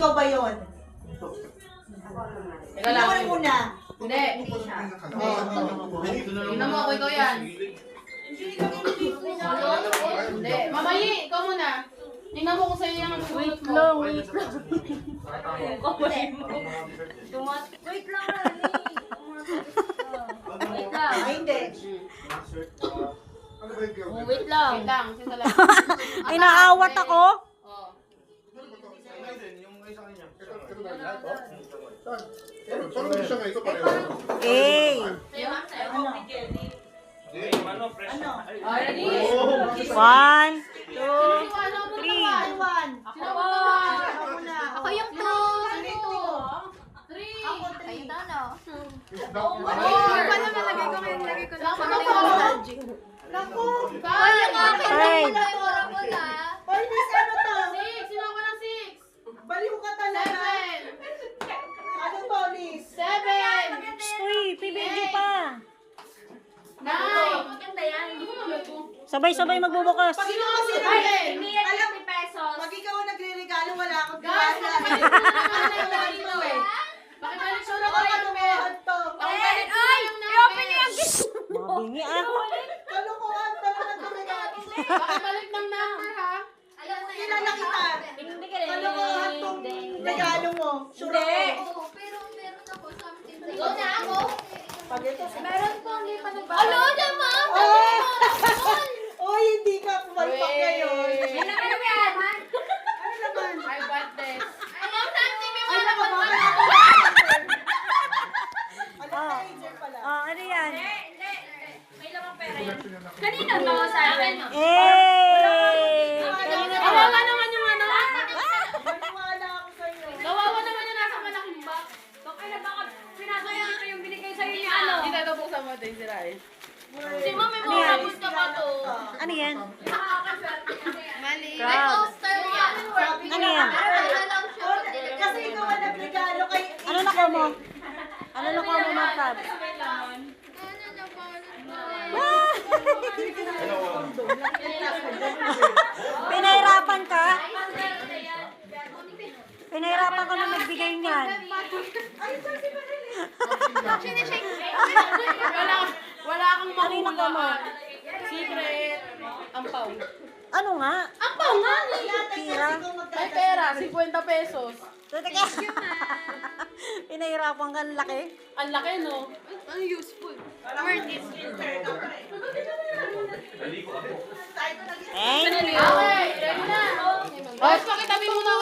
ikaw ba yun? Teka lang. Ikaw muna. Hindi. Tingnan mo ako, ikaw yan. Hindi. Mamayi, ikaw muna. Tingnan mo kung sa'yo yung sulat mo. Wait lang. Wait lang, Rani. Wait lang. Ay, hindi. Wait lang. Wait lang, sisa lang. Inaawat ako? Oo. Eh. Ano? Oh, ready? 1, 2, Three. One. Sino ba? Ako muna. Ako yung two. Three. Ako Kayo three. na, no? Four. Malagay ko lang. Saan mo na to? Naku. Kaya nga, Ay. pinagmura mo na. Hoy, miss, ano to? Six. Sino ako ng six? Baliw ka talaga. Seven. Ano to, Liz? Seven. Uy, PBG pa. Nine. Sabay-sabay magbubukas. Pag ikaw kasi Ay, alam, pag ikaw ang nagre-regalo, wala akong Guys, tiwala. bakit dito eh? Bakit balik Sure ako kalukuhan to. Bakit I-open niyo yung gift. Mga bingi ah. Kalukuhan talaga ng regalo. Bakit balik ng number ha? Kilala kita. Kalukuhan tong regalo mo. Sure ako. Pero meron ako something. Go na ako. Pag ito, Meron po, hindi pa nagbago. Alo, naman! Oy, hindi ka pumalpak ngayon. Ano yan? Ano naman? I bought this. Ano, something may Ay, wala pa nakabaka. pala. Ano ka pala? Oh, ano yan? Hindi. May lamang pera yan. Kanina ba ako sa akin? Eh! Kawawa naman yung ano. Maniwala ako sa'yo. Kawawa naman yung nasa malaking box. Baka na baka pinasok ko yung binigay sa'yo niya. Ano? Hindi tayo buksan mo ito yung sirain. Si Mami mo, Ano yan? tapos na ba to? Ano yan? Nakakaswerte kasi yan. Mali. May poster yan. Ano yan? Ano lang siya. Oh, kasi ikaw ang nagregalo kay... Ano na ko mo? Ano na ko mo, mga tab? Pinahirapan ka? Pinahirapan ka na nagbigay niyan. Wala kang Kanina ka mo. makuha. Secret. Ampaw. Ano nga? Ampaw nga ni. Tira? May pera, 50 pesos. Teka. Pinahirapan ka, ang laki. Ang laki no? Ano useful? Thank you. Okay, ready na. Guys, pakitabi muna ako.